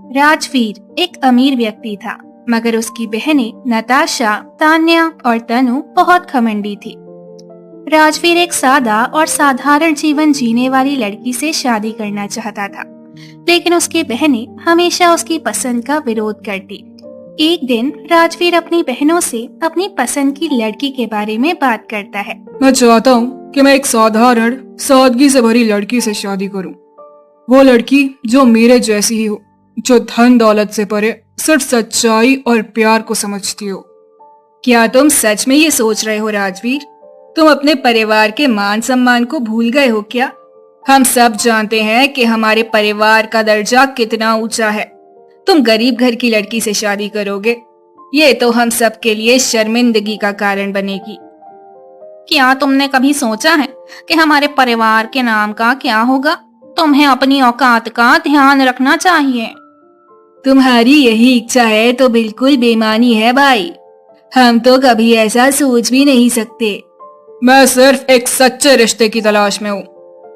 राजवीर एक अमीर व्यक्ति था, मगर उसकी बहनें नताशा, तान्या और तनु बहुत घमंडी थी। राजवीर एक सादा और साधारण जीवन जीने वाली लड़की से शादी करना चाहता था, लेकिन उसकी बहनें हमेशा उसकी पसंद का विरोध करती। एक दिन राजवीर अपनी बहनों से अपनी पसंद की लड़की के बारे में बात करता है। मैं चाहता हूँ कि मैं एक साधारण, सादगी से भरी लड़की से शादी करूँ। वो लड़की जो मेरे जैसी ही हो, जो धन दौलत से परे सिर्फ सच्चाई और प्यार को समझती हो। क्या तुम सच में ये सोच रहे हो राजवीर? तुम अपने परिवार के मान सम्मान को भूल गए हो क्या? हम सब जानते हैं कि हमारे परिवार का दर्जा कितना ऊंचा है। तुम गरीब घर की लड़की से शादी करोगे, ये तो हम सब के लिए शर्मिंदगी का कारण बनेगी। क्या तुमने कभी सोचा है कि हमारे परिवार के नाम का क्या होगा? तुम्हें अपनी औकात का ध्यान रखना चाहिए। तुम्हारी यही इच्छा है तो बिल्कुल बेईमानी है भाई। हम तो कभी ऐसा सोच भी नहीं सकते। मैं सिर्फ एक सच्चे रिश्ते की तलाश में हूँ।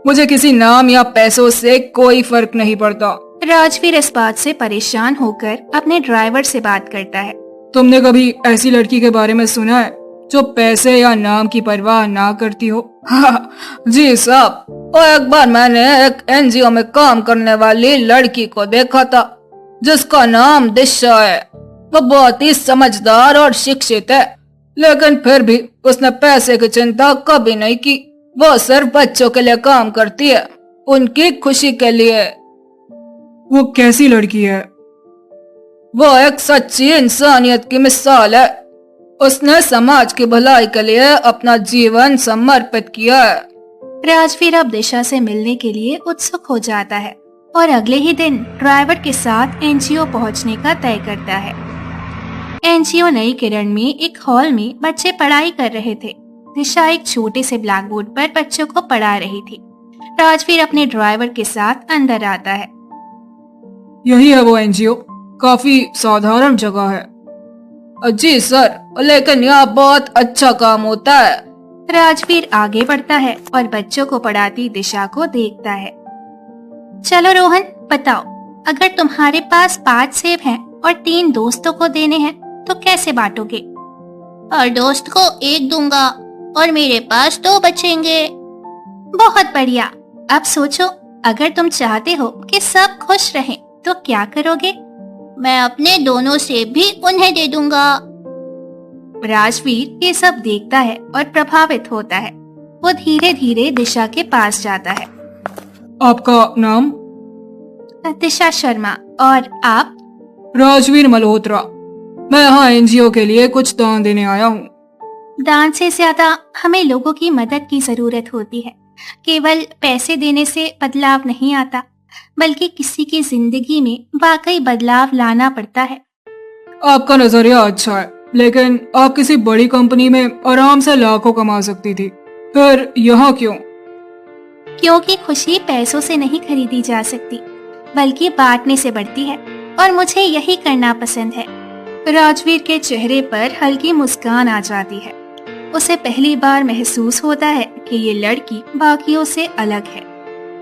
मुझे किसी नाम या पैसों से कोई फर्क नहीं पड़ता। राजवीर इस बात से परेशान होकर अपने ड्राइवर से बात करता है। तुमने कभी ऐसी लड़की के बारे में सुना है जो पैसे या नाम की परवाह ना करती हो? जी साहब, और एक बार मैंने एक एनजीओ में काम करने वाली लड़की को देखा था जिसका नाम दिशा है। वो बहुत ही समझदार और शिक्षित है, लेकिन फिर भी उसने पैसे की चिंता कभी नहीं की। वो सिर्फ बच्चों के लिए काम करती है, उनकी खुशी के लिए। वो कैसी लड़की है? वो एक सच्ची इंसानियत की मिसाल है। उसने समाज की भलाई के लिए अपना जीवन समर्पित किया है। राजवीर अब दिशा से मिलने के लिए उत्सुक हो जाता है और अगले ही दिन ड्राइवर के साथ एनजीओ पहुंचने का तय करता है। एनजीओ नई किरण में एक हॉल में बच्चे पढ़ाई कर रहे थे। दिशा एक छोटे से ब्लैक बोर्ड पर बच्चों को पढ़ा रही थी। राजवीर अपने ड्राइवर के साथ अंदर आता है। यही है वो एनजीओ। काफी साधारण जगह है। जी सर, लेकिन यहाँ बहुत अच्छा काम होता है। राजवीर आगे बढ़ता है और बच्चों को पढ़ाती दिशा को देखता है। चलो रोहन, बताओ, अगर तुम्हारे पास 5 सेब हैं और 3 दोस्तों को देने हैं तो कैसे बांटोगे? हर दोस्त को 1 दूंगा और मेरे पास 2 बचेंगे। बहुत बढ़िया। अब सोचो, अगर तुम चाहते हो कि सब खुश रहें तो क्या करोगे? मैं अपने दोनों सेब भी उन्हें दे दूंगा। राजवीर ये सब देखता है और प्रभावित होता है। वो धीरे धीरे दिशा के पास जाता है। आपका नाम? दिशा शर्मा। और आप? राजवीर मल्होत्रा। मैं यहाँ एनजीओ के लिए कुछ दान देने आया हूँ। दान से ज्यादा हमें लोगों की मदद की जरूरत होती है। केवल पैसे देने से बदलाव नहीं आता, बल्कि किसी की जिंदगी में वाकई बदलाव लाना पड़ता है। आपका नजरिया अच्छा है, लेकिन आप किसी बड़ी कंपनी में आराम से लाखों कमा सकती थी, फिर यहाँ क्यों? क्योंकि खुशी पैसों से नहीं खरीदी जा सकती, बल्कि बांटने से बढ़ती है, और मुझे यही करना पसंद है। राजवीर के चेहरे पर हल्की मुस्कान आ जाती है। उसे पहली बार महसूस होता है कि ये लड़की बाकियों से अलग है।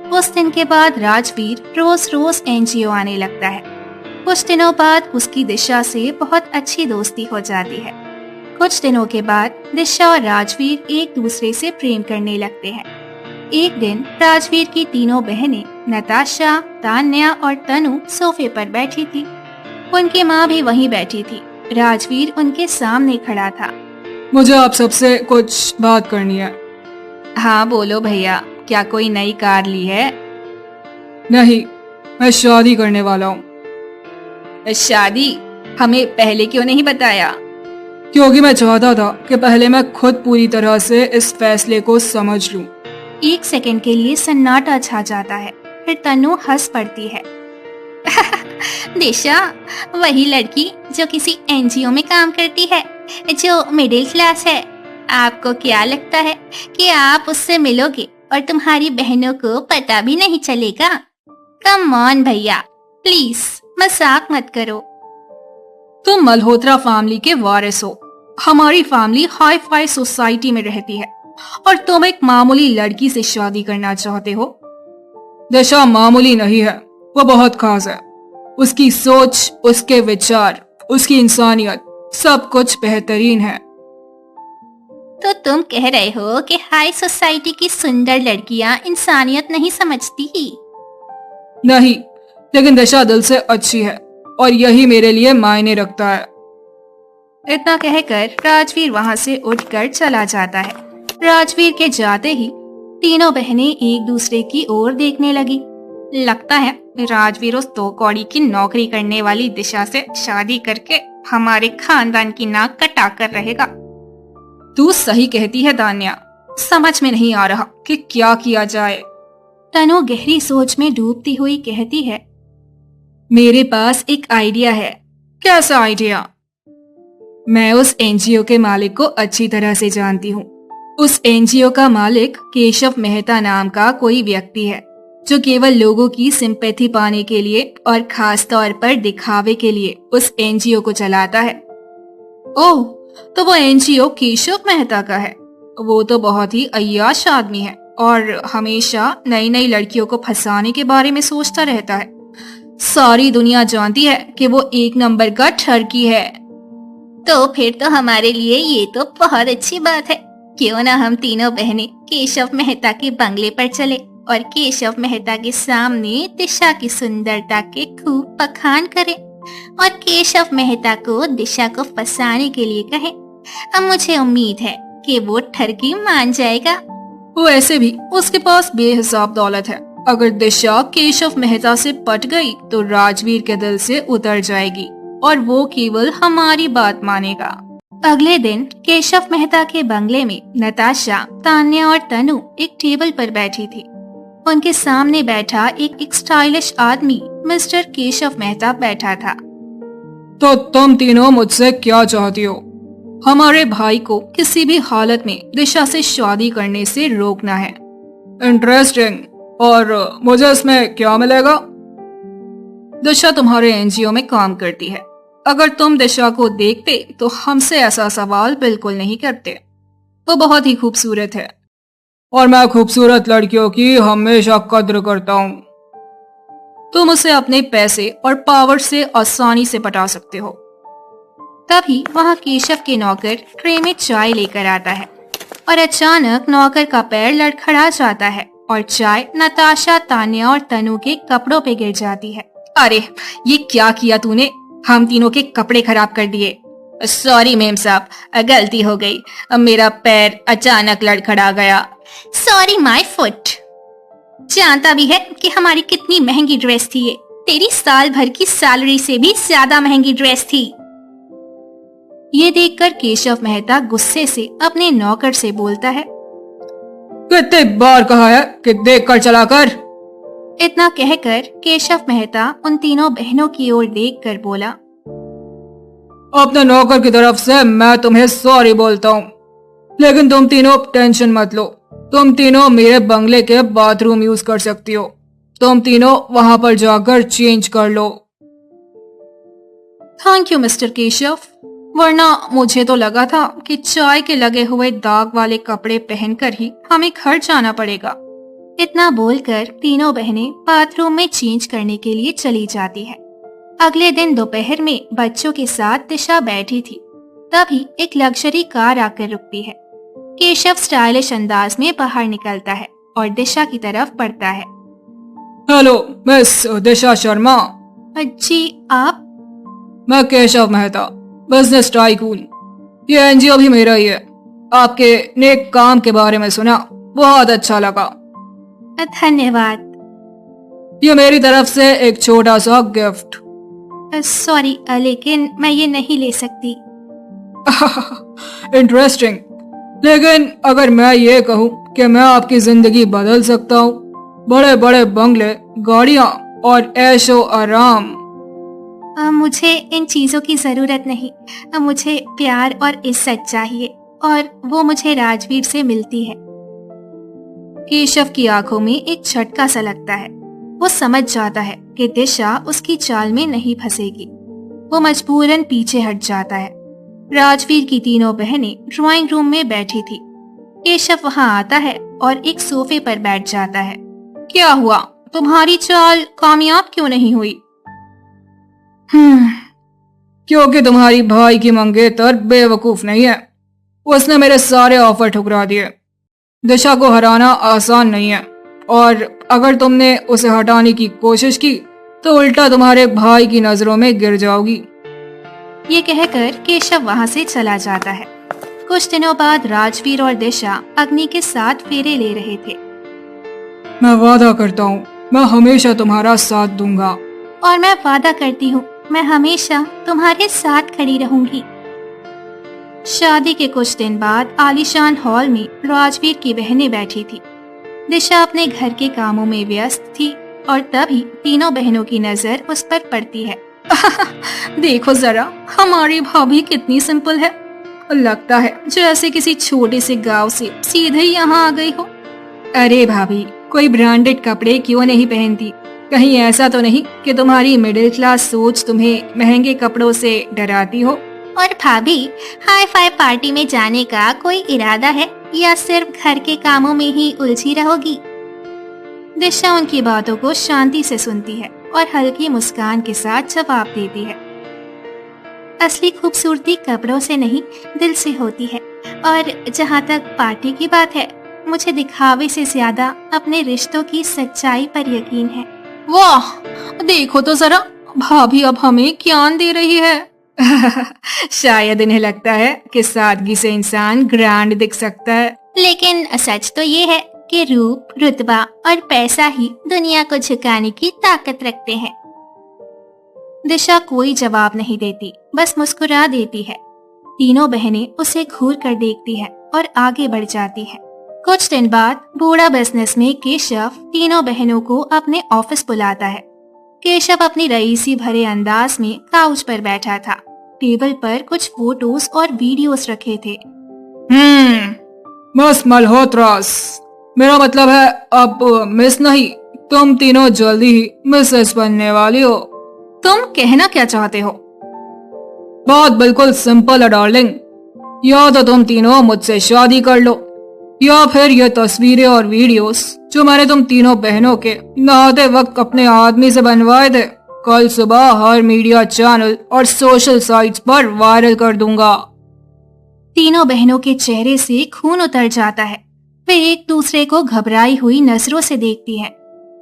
उस दिन के बाद राजवीर रोज रोज एनजीओ आने लगता है। कुछ दिनों बाद उसकी दिशा से बहुत अच्छी दोस्ती हो जाती है। कुछ दिनों के बाद दिशा और राजवीर एक दूसरे से प्रेम करने लगते हैं। एक दिन राजवीर की तीनों बहनें नताशा, तान्या और तनु सोफे पर बैठी थी। उनकी माँ भी वहीं बैठी थी। राजवीर उनके सामने खड़ा था। मुझे आप सबसे कुछ बात करनी है। हाँ बोलो भैया, क्या कोई नई कार ली है? नहीं, मैं शादी करने वाला हूँ। शादी? हमें पहले क्यों नहीं बताया? क्योंकि मैं चाहता था कि पहले मैं खुद पूरी तरह से इस फैसले को समझ लूं। एक सेकंड के लिए सन्नाटा छा जाता है, फिर तनु हंस पड़ती है। दिशा, वही लड़की जो किसी एनजीओ में काम करती है, जो मिडिल क्लास है। आपको क्या लगता है कि आप उससे मिलोगे और तुम्हारी बहनों को पता भी नहीं चलेगा? कम ऑन भैया, प्लीज मजाक मत करो। तुम मल्होत्रा फैमिली के वारिस हो। हमारी फैमिली हाई फाई सोसाइटी में रहती है और तुम एक मामूली लड़की से शादी करना चाहते हो। दिशा मामूली नहीं है, वो बहुत खास है। उसकी सोच, उसके विचार, उसकी इंसानियत, सब कुछ बेहतरीन है। तो तुम कह रहे हो कि हाई सोसाइटी की सुंदर लड़कियां इंसानियत नहीं समझती ही? नहीं, लेकिन दिशा दिल से अच्छी है और यही मेरे लिए मायने रखता है। इतना कहकर राजवीर वहां से उठकर चला जाता है। राजवीर के जाते ही तीनों बहनें एक दूसरे की ओर देखने लगी। लगता है राजवीर उस दो कौड़ी की नौकरी करने वाली दिशा से शादी करके हमारे खानदान की नाक कटा कर रहेगा। तू सही कहती है दान्या, समझ में नहीं आ रहा कि क्या किया जाए। तनु गहरी सोच में डूबती हुई कहती है, मेरे पास एक आइडिया है। कैसा आइडिया? मैं उस एनजीओ के मालिक को अच्छी तरह से जानती हूँ। उस एनजीओ का मालिक केशव मेहता नाम का कोई व्यक्ति है जो केवल लोगों की सिंपैथी पाने के लिए और खास तौर पर दिखावे के लिए उस एनजीओ को चलाता है। ओह, तो वो एनजीओ केशव मेहता का है। वो तो बहुत ही अय्याश आदमी है और हमेशा नई नई लड़कियों को फंसाने के बारे में सोचता रहता है। सारी दुनिया जानती है कि वो एक नंबर का ठरकी है। तो फिर तो हमारे लिए ये तो बहुत अच्छी बात है। क्यों ना हम तीनों बहनें केशव मेहता के बंगले पर चले और केशव मेहता के सामने दिशा की सुंदरता के खूब बखान करें और केशव मेहता को दिशा को फंसाने के लिए कहें। अब मुझे उम्मीद है कि वो ठरकी मान जाएगा। वो ऐसे भी उसके पास बेहिसाब दौलत है। अगर दिशा केशव मेहता से पट गई तो राजवीर के दिल से उतर जाएगी और वो केवल हमारी बात मानेगा। अगले दिन केशव मेहता के बंगले में नताशा, तान्या और तनु एक टेबल पर बैठी थी। उनके सामने बैठा एक स्टाइलिश आदमी मिस्टर केशव मेहता बैठा था। तो तुम तीनों मुझसे क्या चाहती हो? हमारे भाई को किसी भी हालत में दिशा से शादी करने से रोकना है। इंटरेस्टिंग। और मुझे इसमें क्या मिलेगा? दिशा तुम्हारे एनजीओ में काम करती है। अगर तुम दिशा को देखते तो हमसे ऐसा सवाल बिल्कुल नहीं करते। वो बहुत ही खूबसूरत है और मैं खूबसूरत लड़कियों की हमेशा कद्र करता हूँ। तुम उसे अपने पैसे और पावर से आसानी से पटा सकते हो। तभी वहाँ केशव के नौकर ट्रे में चाय लेकर आता है और अचानक नौकर का पैर लड़खड़ा जाता है और चाय नताशा, तान्या और तनु के कपड़ों पे गिर जाती है। अरे, ये क्या किया तूने? हम तीनों के कपड़े खराब कर दिए। सॉरी मेम साहब, गलती हो गई। मेरा पैर अचानक लड़खड़ा गया। Sorry my foot. जानता भी है कि हमारी कितनी महंगी ड्रेस थी ये। तेरी साल भर की सैलरी से भी ज्यादा महंगी ड्रेस थी। ये देखकर केशव मेहता गुस्से से अपने नौकर से बोलता है, कितने बार कहा है कि देख कर चला कर। इतना कहकर केशव मेहता उन तीनों बहनों की ओर देखकर बोला, अपने नौकर की तरफ से मैं तुम्हें सॉरी बोलता हूँ, लेकिन तुम तीनों टेंशन मत लो। तुम तीनों मेरे बंगले के बाथरूम यूज कर सकती हो। तुम तीनों वहां पर जाकर चेंज कर लो। थैंक यू मिस्टर केशव, वरना मुझे तो लगा था कि चाय के लगे हुए दाग वाले कपड़े पहनकर ही हमें घर जाना पड़ेगा। इतना बोलकर तीनों बहनें बाथरूम में चेंज करने के लिए चली जाती है। अगले दिन दोपहर में बच्चों के साथ दिशा बैठी थी। तभी एक लग्जरी कार आकर रुकती है। केशव स्टाइलिश अंदाज में बाहर निकलता है और दिशा की तरफ बढ़ता है। हेलो मिस दिशा शर्मा। जी आप? मैं केशव मेहता, बिजनेस टाइकून। ये एनजीओ भी मेरा ही है। आपके नेक काम के बारे में सुना, बहुत अच्छा लगा। धन्यवाद। ये मेरी तरफ से एक छोटा सा गिफ्ट। सॉरी, लेकिन मैं ये नहीं ले सकती। इंटरेस्टिंग। लेकिन अगर मैं ये कहूँ कि मैं आपकी जिंदगी बदल सकता हूँ, बड़े बड़े बंगले, गाड़ियाँ और ऐशो आराम। मुझे इन चीजों की जरूरत नहीं। मुझे प्यार और इज्जत चाहिए और वो मुझे राजवीर से मिलती है। केशव की आंखों में एक झटका सा लगता है। वो समझ जाता है कि दिशा उसकी चाल में नहीं फंसेगी। वो मजबूरन पीछे हट जाता है। राजवीर की तीनों बहनें ड्राइंग रूम में बैठी थी। केशव वहां आता है और एक सोफे पर बैठ जाता है। क्या हुआ? तुम्हारी चाल कामयाब क्यों नहीं हुई? क्योंकि तुम्हारी भाई की मंगेतर बेवकूफ नहीं है। उसने मेरे सारे ऑफर ठुकरा दिए। दिशा को हराना आसान नहीं है, और अगर तुमने उसे हटाने की कोशिश की तो उल्टा तुम्हारे भाई की नजरों में गिर जाओगी। ये कहकर केशव वहां से चला जाता है। कुछ दिनों बाद राजवीर और दिशा अग्नि के साथ फेरे ले रहे थे। मैं वादा करता हूँ, मैं हमेशा तुम्हारा साथ दूंगा। और मैं वादा करती हूँ, मैं हमेशा तुम्हारे साथ खड़ी रहूंगी। शादी के कुछ दिन बाद आलीशान हॉल में राजवीर की बहनें बैठी थी। दिशा अपने घर के कामों में व्यस्त थी और तभी तीनों बहनों की नजर उस पर पड़ती है। देखो जरा, हमारी भाभी कितनी सिंपल है। लगता है जैसे किसी छोटे से गांव से सीधे यहाँ आ गई हो। अरे भाभी, कोई ब्रांडेड कपड़े क्यों नहीं पहनती? कहीं ऐसा तो नहीं कि तुम्हारी मिडिल क्लास सोच तुम्हें महंगे कपड़ों से डराती हो? और भाभी, हाई फाई पार्टी में जाने का कोई इरादा है या सिर्फ घर के कामों में ही उलझी रहोगी? दिशा उनकी बातों को शांति से सुनती है और हल्की मुस्कान के साथ जवाब देती है। असली खूबसूरती कपड़ों से नहीं, दिल से होती है। और जहाँ तक पार्टी की बात है, मुझे दिखावे से ज्यादा अपने रिश्तों की सच्चाई पर यकीन है। वाह, देखो तो जरा, भाभी अब हमें ज्ञान दे रही है। शायद इन्हें लगता है कि सादगी से इंसान ग्रैंड दिख सकता है। लेकिन सच तो ये है कि रूप, रुतबा और पैसा ही दुनिया को झुकाने की ताकत रखते हैं। दिशा कोई जवाब नहीं देती, बस मुस्कुरा देती है। तीनों बहनें उसे घूर कर देखती है और आगे बढ़ जाती है। कुछ दिन बाद बूढ़ा बिजनेसमैन केशव तीनों बहनों को अपने ऑफिस बुलाता है। केशव अपनी रईसी भरे अंदाज में काउच पर बैठा था। टेबल पर कुछ फोटोज और वीडियोस रखे थे। मिस मल्होत्रास, मेरा मतलब है अब मिस नहीं, तुम तीनों जल्दी ही मिसेस बनने वाली हो। तुम कहना क्या चाहते हो? बात बिल्कुल सिंपल है डार्लिंग। या तो तुम तीनों मुझसे शादी कर लो, या फिर ये तस्वीरें और वीडियोस जो मैंने तुम तीनों बहनों के नहाते वक्त अपने आदमी से बनवाए थे, कल सुबह हर मीडिया चैनल और सोशल साइट्स पर वायरल कर दूंगा। तीनों बहनों के चेहरे से खून उतर जाता है। वे एक दूसरे को घबराई हुई नजरों से देखती हैं।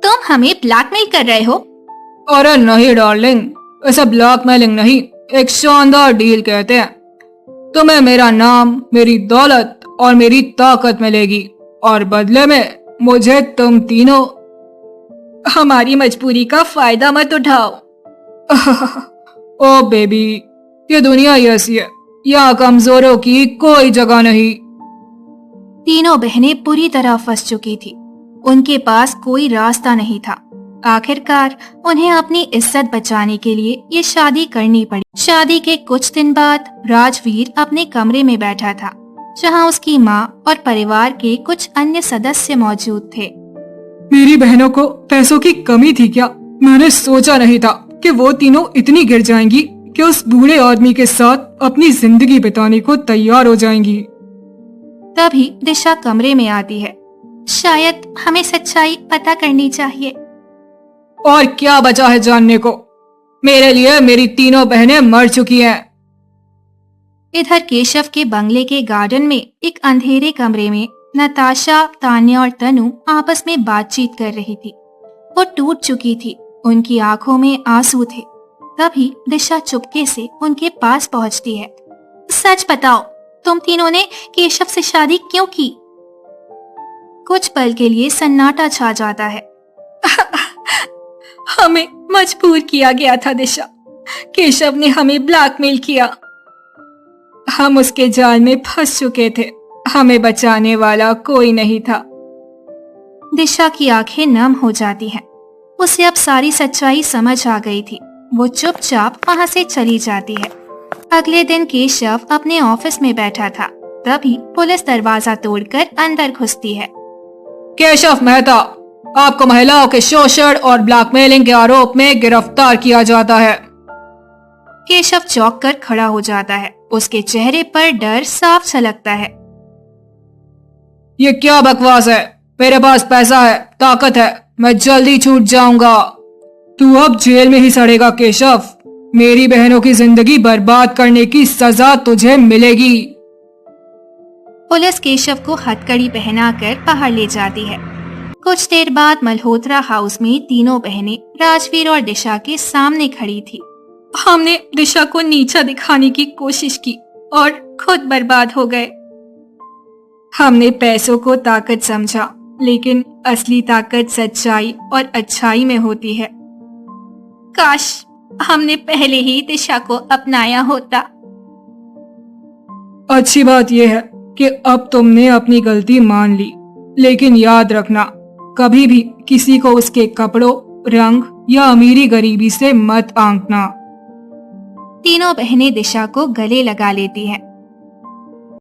तुम हमें ब्लैकमेल कर रहे हो? अरे नहीं डार्लिंग, ऐसा ब्लैकमेलिंग नहीं, एक शानदार डील कहते हैं। तुम्हें मेरा नाम, मेरी दौलत और मेरी ताकत मिलेगी, और बदले में मुझे तुम तीनों। हमारी मजबूरी का फायदा मत उठाओ। ओ बेबी, ये दुनिया ऐसी है, यहाँ कमजोरों की कोई जगह नहीं। तीनों बहनें पूरी तरह फंस चुकी थी। उनके पास कोई रास्ता नहीं था। आखिरकार उन्हें अपनी इज्जत बचाने के लिए ये शादी करनी पड़ी। शादी के कुछ दिन बाद राजवीर अपने कमरे में बैठा था, जहां उसकी माँ और परिवार के कुछ अन्य सदस्य मौजूद थे। मेरी बहनों को पैसों की कमी थी क्या? मैंने सोचा नहीं था कि वो तीनों इतनी गिर जाएंगी कि उस बूढ़े आदमी के साथ अपनी जिंदगी बिताने को तैयार हो जाएंगी। तभी दिशा कमरे में आती है। शायद हमें सच्चाई पता करनी चाहिए। और क्या बचा है जानने को? मेरे लिए मेरी तीनों बहनें मर चुकी हैं। इधर केशव के बंगले के गार्डन में एक अंधेरे कमरे में नताशा, तान्या और तनु आपस में बातचीत कर रही थी। वो टूट चुकी थी, उनकी आंखों में आंसू थे। तभी दिशा चुपके से उनके पास पहुंचती है। सच बताओ, तुम तीनों ने केशव से शादी क्यों की? कुछ पल के लिए सन्नाटा छा जाता है। हमें मजबूर किया गया था दिशा। केशव ने हमें ब्लैकमेल किया। हम उसके जाल में फंस चुके थे। हमें बचाने वाला कोई नहीं था। दिशा की आंखें नम हो जाती हैं। उसे अब सारी सच्चाई समझ आ गई थी। वो चुपचाप वहां से चली जाती है। अगले दिन केशव अपने ऑफिस में बैठा था। तभी पुलिस दरवाजा तोड़कर अंदर घुसती है। केशव मेहता, आपको महिलाओं के शोषण और ब्लैकमेलिंग के आरोप में गिरफ्तार किया जाता है। केशव चौंक कर खड़ा हो जाता है। उसके चेहरे पर डर साफ झलकता है। ये क्या बकवास है? मेरे पास पैसा है, ताकत है, मैं जल्दी छूट जाऊंगा। तू अब जेल में ही सड़ेगा केशव। मेरी बहनों की जिंदगी बर्बाद करने की सजा तुझे मिलेगी। पुलिस केशव को हथकड़ी पहनाकर बाहर ले जाती है। कुछ देर बाद मल्होत्रा हाउस में तीनों बहनें राजवीर और दिशा के सामने खड़ी थी। हमने दिशा को नीचा दिखाने की कोशिश की और खुद बर्बाद हो गए। हमने पैसों को ताकत समझा, लेकिन असली ताकत सच्चाई और अच्छाई में होती है। काश हमने पहले ही दिशा को अपनाया होता। अच्छी बात यह है कि अब तुमने अपनी गलती मान ली, लेकिन याद रखना, कभी भी किसी को उसके कपड़ों, रंग या अमीरी गरीबी से मत आंकना। तीनों बहनें दिशा को गले लगा लेती हैं